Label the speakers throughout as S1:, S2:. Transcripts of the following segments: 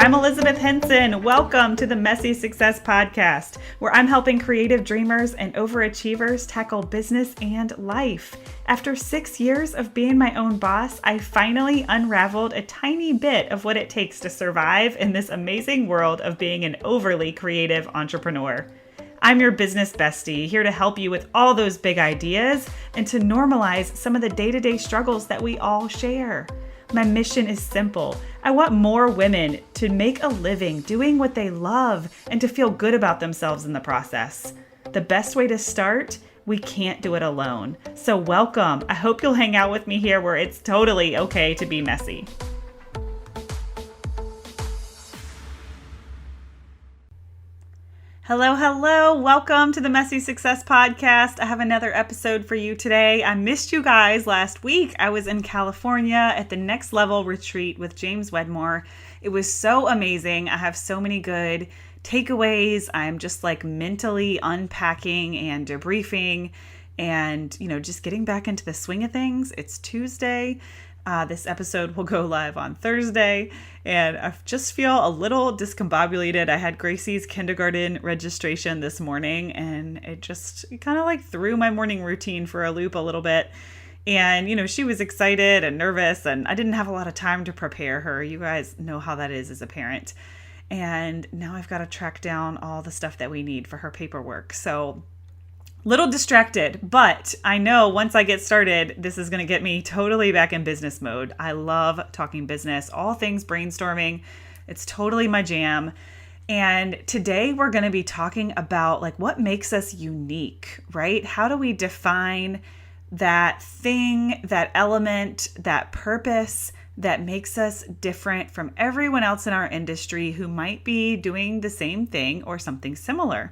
S1: I'm Elizabeth Henson. Welcome to the Messy Success Podcast, where I'm helping creative dreamers and overachievers tackle business and life. After 6 years of being my own boss, I finally unraveled a tiny bit of what it takes to survive in this amazing world of being an overly creative entrepreneur. I'm your business bestie, here to help you with all those big ideas and to normalize some of the day-to-day struggles that we all share. My mission is simple. I want more women to make a living doing what they love and to feel good about themselves in the process. The best way to start? We can't do it alone. So welcome. I hope you'll hang out with me here where it's totally okay to be messy. Hello. Welcome to the Messy Success Podcast. I have another episode for you today. I missed you guys last week. I was in California at the Next Level retreat with James Wedmore. It was so amazing. I have so many good takeaways. I'm just like mentally unpacking and debriefing and, just getting back into the swing of things. It's Tuesday. This episode will go live on Thursday, and I just feel a little discombobulated. I had Gracie's kindergarten registration this morning, and it just kind of like threw my morning routine for a loop a little bit. And, she was excited and nervous, and I didn't have a lot of time to prepare her. You guys know how that is as a parent. And now I've got to track down all the stuff that we need for her paperwork. So little distracted, but I know once I get started, this is going to get me totally back in business mode. I love talking business, all things brainstorming. It's totally my jam. And today we're going to be talking about like what makes us unique, right? How do we define that thing, that element, that purpose that makes us different from everyone else in our industry who might be doing the same thing or something similar?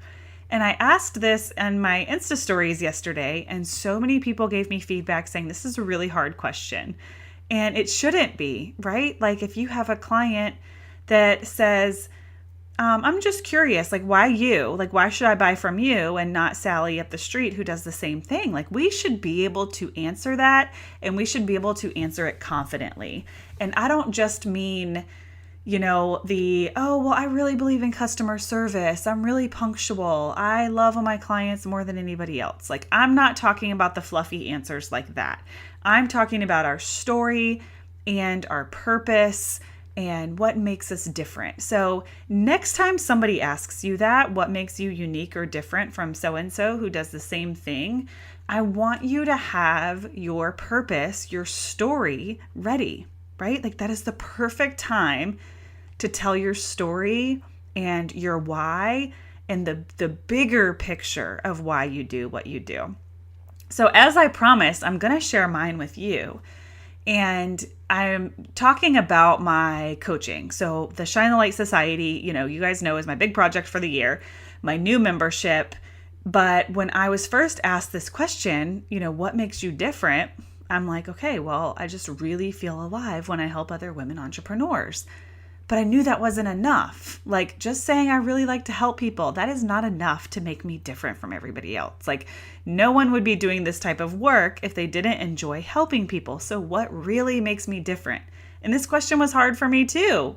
S1: And I asked this in my Insta stories yesterday, and so many people gave me feedback saying this is a really hard question. And it shouldn't be, right? Like if you have a client that says, I'm just curious, like why you? Like why should I buy from you and not Sally up the street who does the same thing? Like we should be able to answer that, and we should be able to answer it confidently. And I don't just mean I really believe in customer service. I'm really punctual. I love all my clients more than anybody else. Like, I'm not talking about the fluffy answers like that. I'm talking about our story and our purpose and what makes us different. So next time somebody asks you that, what makes you unique or different from so-and-so who does the same thing, I want you to have your purpose, your story ready, right? Like that is the perfect time to tell your story and your why and the bigger picture of why you do what you do. So as I promised, I'm going to share mine with you. And I'm talking about my coaching. So the Shine the Light Society, you guys know is my big project for the year, my new membership. But when I was first asked this question, what makes you different? I'm like, okay, well, I just really feel alive when I help other women entrepreneurs. But I knew that wasn't enough. Like just saying I really like to help people, that is not enough to make me different from everybody else. Like no one would be doing this type of work if they didn't enjoy helping people. So what really makes me different? And this question was hard for me too.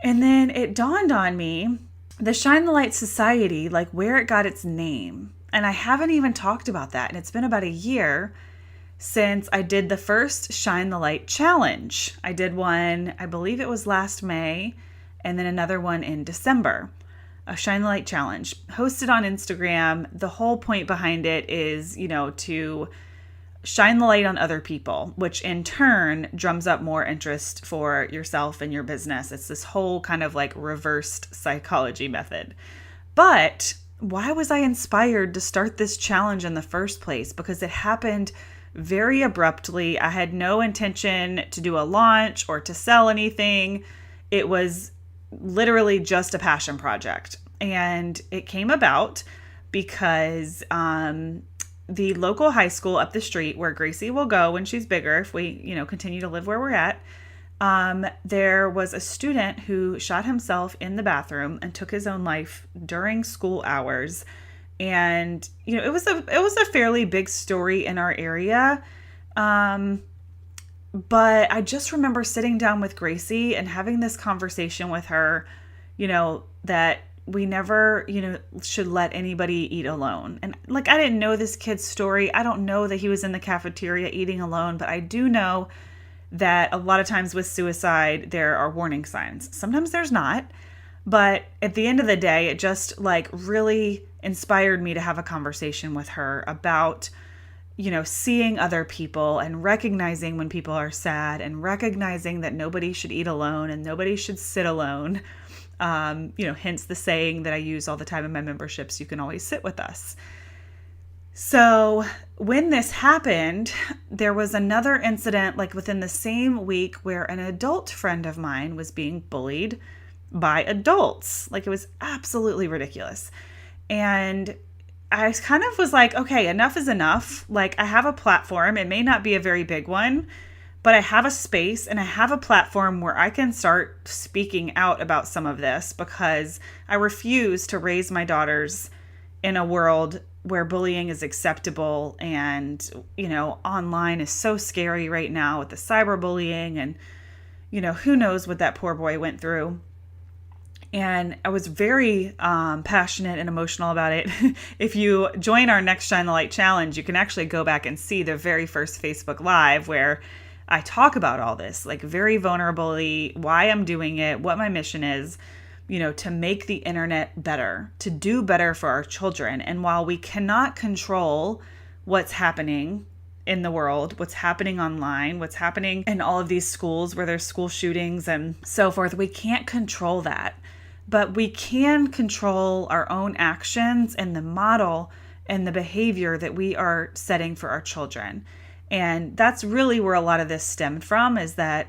S1: And then it dawned on me, the Shine the Light Society, like where it got its name. And I haven't even talked about that. And it's been about a year since I did the first Shine the Light Challenge. I did one, I believe it was last May, and then another one in December. A Shine the Light Challenge hosted on Instagram. The whole point behind it is, to shine the light on other people, which in turn drums up more interest for yourself and your business. It's this whole kind of like reversed psychology method. But why was I inspired to start this challenge in the first place? Because it happened very abruptly. I had no intention to do a launch or to sell anything. It was literally just a passion project. And it came about because the local high school up the street where Gracie will go when she's bigger, if we, continue to live where we're at, there was a student who shot himself in the bathroom and took his own life during school hours. And, it was a fairly big story in our area. But I just remember sitting down with Gracie and having this conversation with her, that we never, should let anybody eat alone. And like, I didn't know this kid's story. I don't know that he was in the cafeteria eating alone, but I do know that a lot of times with suicide, there are warning signs. Sometimes there's not. But at the end of the day, it just like really inspired me to have a conversation with her about, seeing other people and recognizing when people are sad and recognizing that nobody should eat alone and nobody should sit alone. Hence the saying that I use all the time in my memberships, you can always sit with us. So when this happened, there was another incident like within the same week where an adult friend of mine was being bullied by adults. Like, it was absolutely ridiculous. And I kind of was like, okay, enough is enough. Like, I have a platform. It may not be a very big one, but I have a space and I have a platform where I can start speaking out about some of this, because I refuse to raise my daughters in a world where bullying is acceptable. And, online is so scary right now with the cyberbullying, and, who knows what that poor boy went through. And I was very passionate and emotional about it. If you join our Next Shine the Light Challenge, you can actually go back and see the very first Facebook Live where I talk about all this, like very vulnerably, why I'm doing it, what my mission is, to make the internet better, to do better for our children. And while we cannot control what's happening in the world, what's happening online, what's happening in all of these schools where there's school shootings and so forth, we can't control that. But we can control our own actions and the model and the behavior that we are setting for our children. And that's really where a lot of this stemmed from, is that,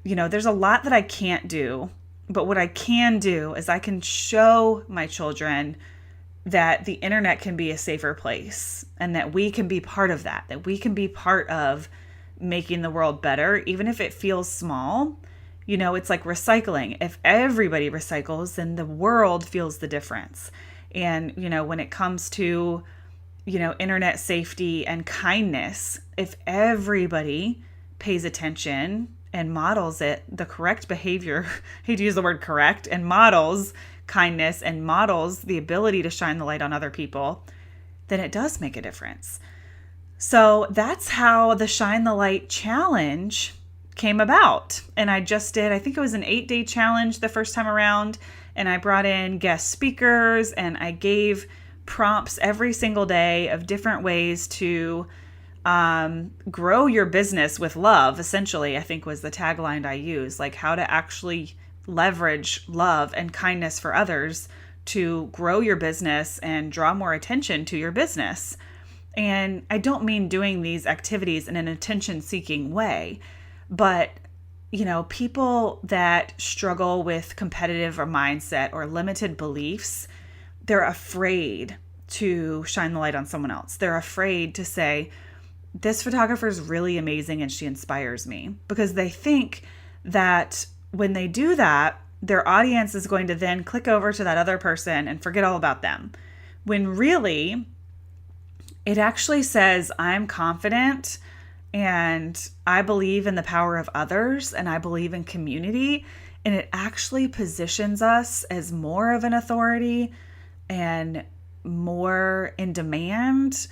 S1: there's a lot that I can't do. But what I can do is I can show my children that the internet can be a safer place, and that we can be part of that we can be part of making the world better, even if it feels small. It's like recycling. If everybody recycles, then the world feels the difference. And, when it comes to, internet safety and kindness, if everybody pays attention and models the correct behavior, I hate to use the word correct, and models kindness and models the ability to shine the light on other people, then it does make a difference. So that's how the Shine the Light Challenge came about. And I think it was an 8-day challenge the first time around. And I brought in guest speakers and I gave prompts every single day of different ways to grow your business with love, essentially, I think was the tagline I used, like how to actually leverage love and kindness for others to grow your business and draw more attention to your business. And I don't mean doing these activities in an attention-seeking way, but, people that struggle with competitive or mindset or limited beliefs, they're afraid to shine the light on someone else. They're afraid to say, this photographer is really amazing and she inspires me, because they think that when they do that, their audience is going to then click over to that other person and forget all about them. When really, it actually says, I'm confident and I believe in the power of others and I believe in community. And it actually positions us as more of an authority and more in demand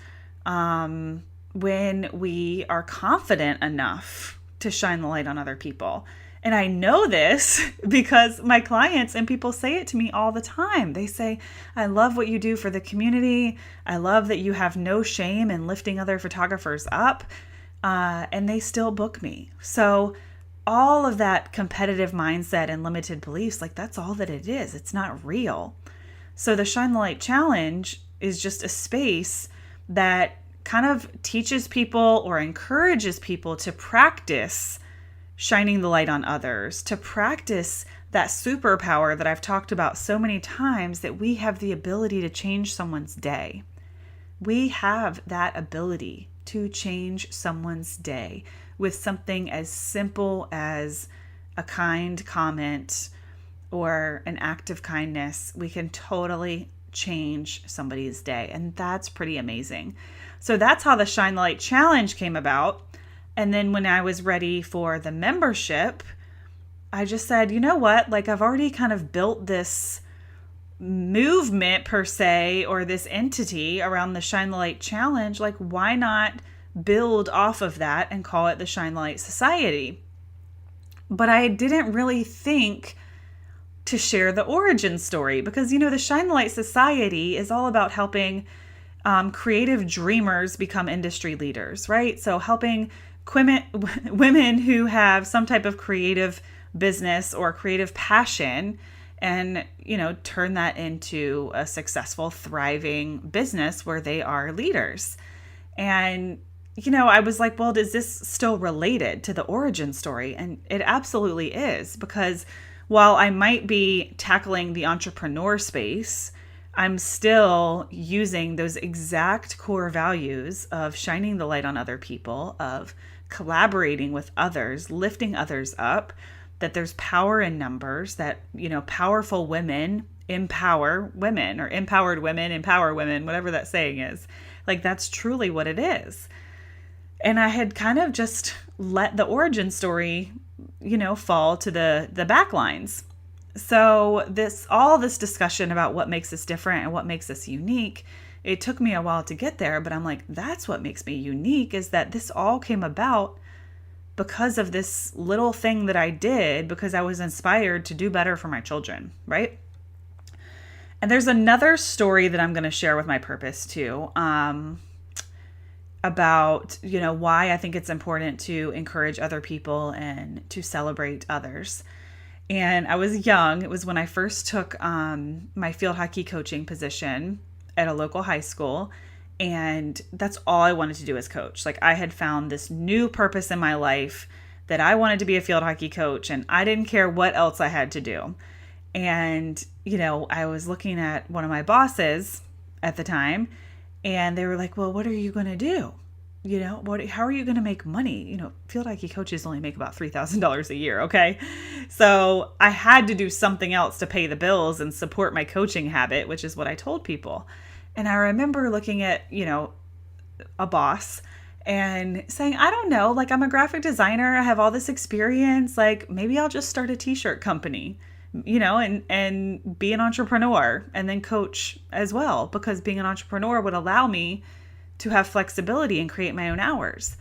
S1: when we are confident enough to shine the light on other people. And I know this because my clients and people say it to me all the time. They say, I love what you do for the community. I love that you have no shame in lifting other photographers up. And they still book me. So all of that competitive mindset and limited beliefs, like that's all that it is. It's not real. So the Shine the Light Challenge is just a space that kind of teaches people or encourages people to practice shining the light on others, to practice that superpower that I've talked about so many times, that we have the ability to change someone's day. We have that ability to change someone's day with something as simple as a kind comment or an act of kindness. We can totally change somebody's day, and that's pretty amazing. So that's how the Shine the Light Challenge came about. And then when I was ready for the membership, I just said, you know what? Like, I've already kind of built this movement per se, or this entity around the Shine the Light Challenge. Like, why not build off of that and call it the Shine the Light Society? But I didn't really think to share the origin story because, the Shine the Light Society is all about helping creative dreamers become industry leaders, right? So helping women who have some type of creative business or creative passion and, turn that into a successful, thriving business where they are leaders. And, I was like, well, is this still related to the origin story? And it absolutely is, because while I might be tackling the entrepreneur space, I'm still using those exact core values of shining the light on other people, of collaborating with others, lifting others up, that there's power in numbers, that, powerful women empower women, or empowered women empower women, whatever that saying is. Like, that's truly what it is. And I had kind of just let the origin story, fall to the back lines. So all this discussion about what makes us different and what makes us unique, it took me a while to get there, but I'm like, that's what makes me unique, is that this all came about because of this little thing that I did, because I was inspired to do better for my children, right? And there's another story that I'm going to share with my purpose too, about, why I think it's important to encourage other people and to celebrate others. And I was young. It was when I first took my field hockey coaching position at a local high school. And that's all I wanted to do as coach. Like, I had found this new purpose in my life that I wanted to be a field hockey coach, and I didn't care what else I had to do. And, I was looking at one of my bosses at the time, and they were like, well, what are you going to do? How are you going to make money? Field hockey coaches only make about $3,000 a year. Okay. So I had to do something else to pay the bills and support my coaching habit, which is what I told people. And I remember looking at, a boss and saying, I don't know, like, I'm a graphic designer. I have all this experience. Like, maybe I'll just start a t-shirt company, and be an entrepreneur and then coach as well, because being an entrepreneur would allow me to have flexibility and create my own hours.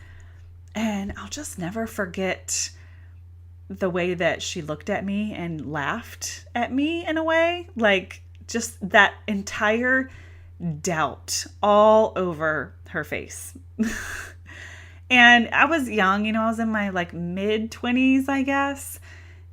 S1: And I'll just never forget the way that she looked at me and laughed at me in a way, like, just that entire doubt all over her face. And I was young, I was in my mid 20s, I guess.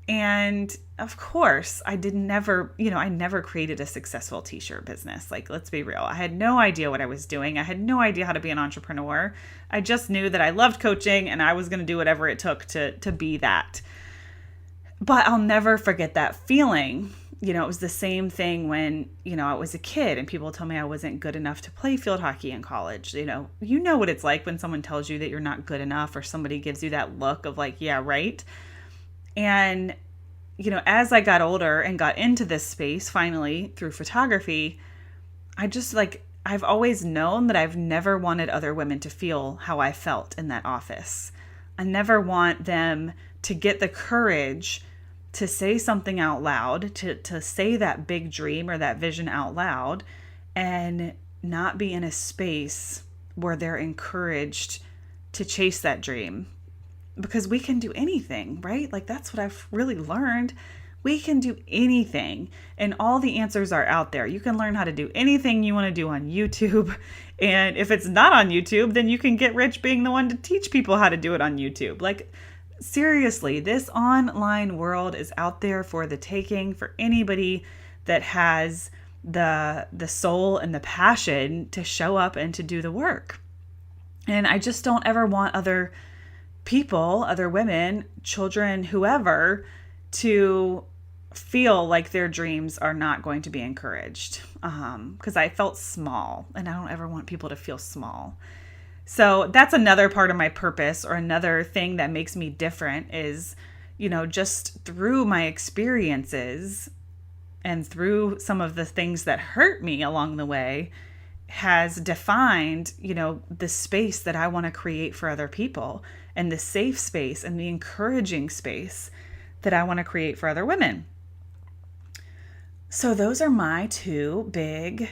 S1: And of course, I never created a successful t-shirt business. Like, let's be real. I had no idea what I was doing. I had no idea how to be an entrepreneur. I just knew that I loved coaching and I was going to do whatever it took to be that. But I'll never forget that feeling. It was the same thing when, I was a kid and people told me I wasn't good enough to play field hockey in college. You know what it's like when someone tells you that you're not good enough, or somebody gives you that look of like, yeah, right. And, as I got older and got into this space finally through photography, I've always known that I've never wanted other women to feel how I felt in that office. I never want them to get the courage to say something out loud, to say that big dream or that vision out loud, and not be in a space where they're encouraged to chase that dream. Because we can do anything, right? Like, that's what I've really learned. We can do anything, and all the answers are out there. You can learn how to do anything you want to do on YouTube. And if it's not on YouTube, then you can get rich being the one to teach people how to do it on YouTube. Like, seriously, this online world is out there for the taking, for anybody that has the soul and the passion to show up and to do the work. And I just don't ever want other people, other women, children, whoever, to feel like their dreams are not going to be encouraged. Because I felt small, and I don't ever want people to feel small. So that's another part of my purpose, or another thing that makes me different is, just through my experiences and through some of the things that hurt me along the way, has defined, the space that I want to create for other people, and the safe space and the encouraging space that I want to create for other women. So those are my two big,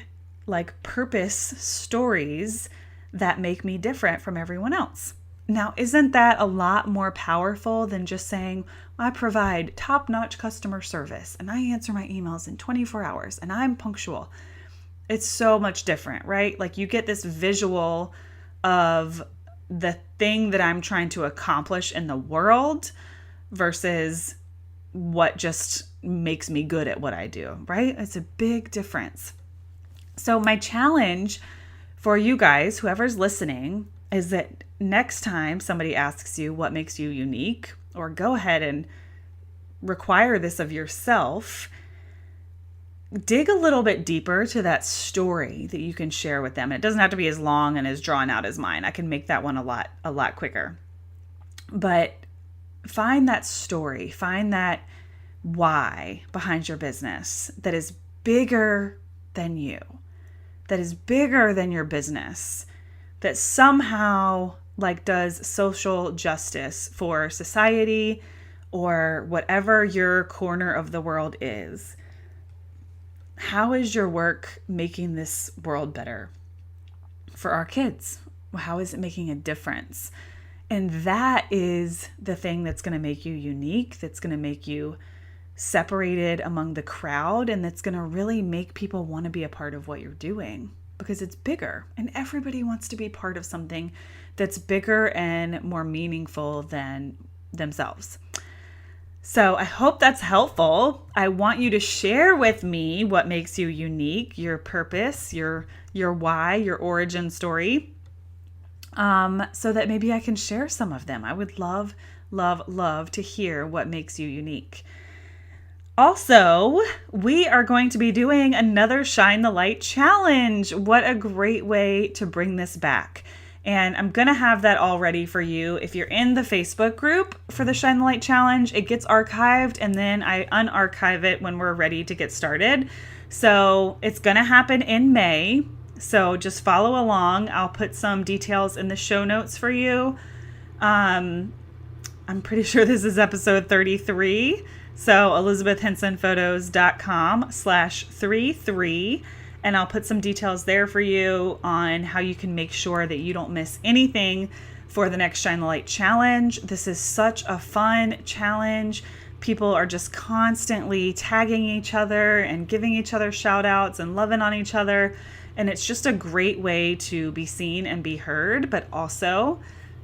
S1: purpose stories that make me different from everyone else. Now, isn't that a lot more powerful than just saying, I provide top-notch customer service and I answer my emails in 24 hours and I'm punctual? It's so much different, right? You get this visual of the thing that I'm trying to accomplish in the world versus what just makes me good at what I do, right? It's a big difference. So my challenge for you guys, whoever's listening, is that next time somebody asks you what makes you unique, or go ahead and require this of yourself, dig a little bit deeper to that story that you can share with them. And it doesn't have to be as long and as drawn out as mine. I can make that one a lot quicker. But find that story, find that why behind your business that is bigger than you, that is bigger than your business, that somehow does social justice for society or whatever your corner of the world is. How is your work making this world better for our kids? How is it making a difference? And that is the thing that's going to make you unique, that's going to make you separated among the crowd, and that's going to really make people want to be a part of what you're doing, because it's bigger and everybody wants to be part of something that's bigger and more meaningful than themselves. So I hope that's helpful. I want you to share with me what makes you unique, your purpose, your why, your origin story, so that maybe I can share some of them. I would love, love, love to hear what makes you unique. Also, we are going to be doing another Shine the Light challenge. What a great way to bring this back. And I'm going to have that all ready for you. If you're in the Facebook group for the Shine the Light challenge, it gets archived and then I unarchive it when we're ready to get started. So it's going to happen in May. So just follow along. I'll put some details in the show notes for you. I'm pretty sure this is episode 33. So elizabethhensonphotos.com/33. And I'll put some details there for you on how you can make sure that you don't miss anything for the next Shine the Light challenge. This is such a fun challenge. People are just constantly tagging each other and giving each other shout outs and loving on each other. And it's just a great way to be seen and be heard, but also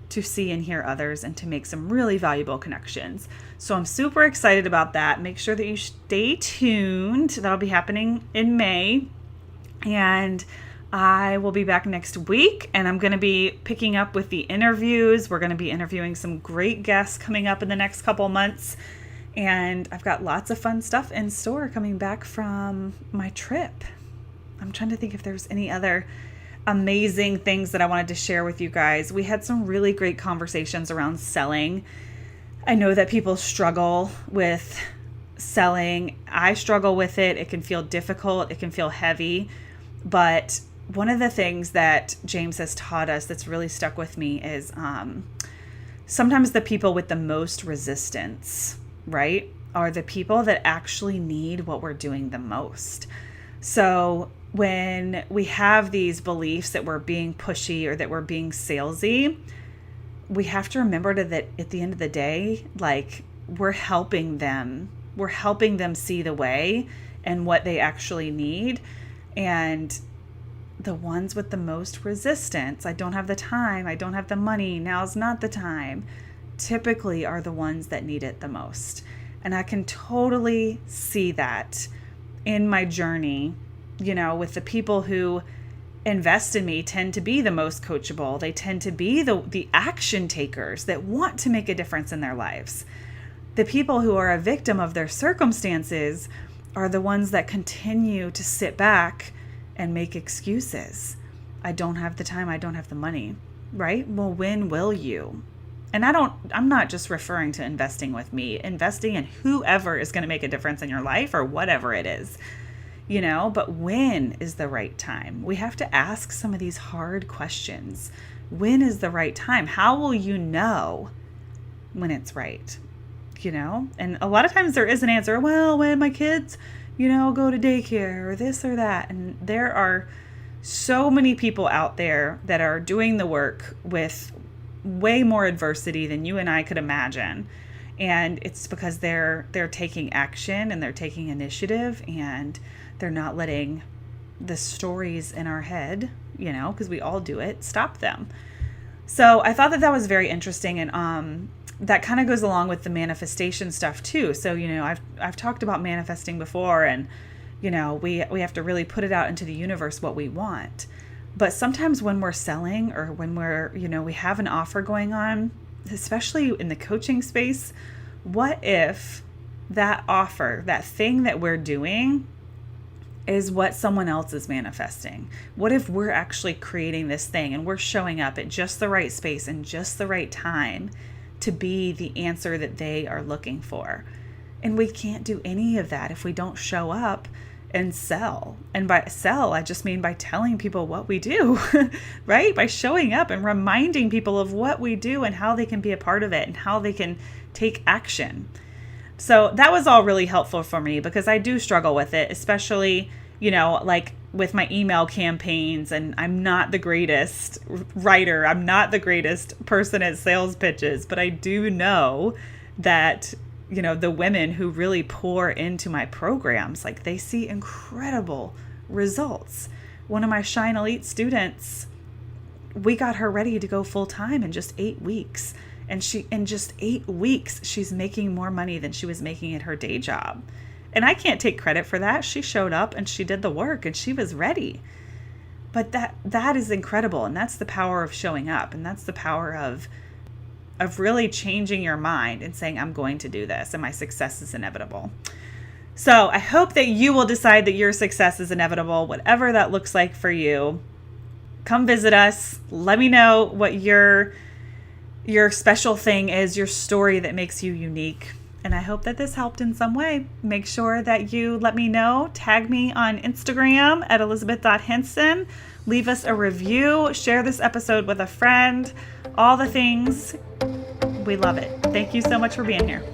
S1: to see and hear others and to make some really valuable connections. So I'm super excited about that. Make sure that you stay tuned. That'll be happening in May. And I will be back next week, and I'm going to be picking up with the interviews. We're going to be interviewing some great guests coming up in the next couple months. And I've got lots of fun stuff in store coming back from my trip. I'm trying to think if there's any other amazing things that I wanted to share with you guys. We had some really great conversations around selling. I know that people struggle with selling. I struggle with it. It can feel difficult. It can feel heavy. But one of the things that James has taught us that's really stuck with me is sometimes the people with the most resistance, right, are the people that actually need what we're doing the most. So when we have these beliefs that we're being pushy or that we're being salesy, we have to remember that at the end of the day, we're helping them. We're helping them see the way and what they actually need. And the ones with the most resistance, I don't have the time, I don't have the money, now's not the time, typically are the ones that need it the most. And I can totally see that in my journey, with the people who invest in me tend to be the most coachable. They tend to be the action takers that want to make a difference in their lives. The people who are a victim of their circumstances are the ones that continue to sit back and make excuses. I don't have the time, I don't have the money, right? Well, when will you? And I'm not just referring to investing with me, investing in whoever is going to make a difference in your life or whatever it is. but when is the right time? We have to ask some of these hard questions. When is the right time? How will you know when it's right? And a lot of times there is an answer. Well, when my kids, go to daycare or this or that. And there are so many people out there that are doing the work with way more adversity than you and I could imagine. And it's because they're taking action and they're taking initiative, and they're not letting the stories in our head, because we all do it, stop them. So I thought that was very interesting. And that kind of goes along with the manifestation stuff too. So, I've talked about manifesting before, and, we have to really put it out into the universe what we want. But sometimes when we're selling, or when we're, we have an offer going on, especially in the coaching space, what if that offer, that thing that we're doing, is what someone else is manifesting? What if we're actually creating this thing and we're showing up at just the right space and just the right time to be the answer that they are looking for? And we can't do any of that if we don't show up and sell. And by sell, I just mean by telling people what we do, right? By showing up and reminding people of what we do and how they can be a part of it and how they can take action. So that was all really helpful for me, because I do struggle with it, especially, like with my email campaigns. And I'm not the greatest writer. I'm not the greatest person at sales pitches, but I do know that the women who really pour into my programs, like, they see incredible results. One of my Shine Elite students, we got her ready to go full time in just 8 weeks. And in just 8 weeks, she's making more money than she was making at her day job. And I can't take credit for that. She showed up and she did the work and she was ready. But that is incredible. And that's the power of showing up. And that's the power of really changing your mind and saying, I'm going to do this and my success is inevitable. So I hope that you will decide that your success is inevitable, whatever that looks like for you. Come visit us. Let me know what your special thing is, your story that makes you unique. And I hope that this helped in some way. Make sure that you let me know. Tag me on Instagram at elizabeth.henson. Leave us a review. Share this episode with a friend. All the things. We love it. Thank you so much for being here.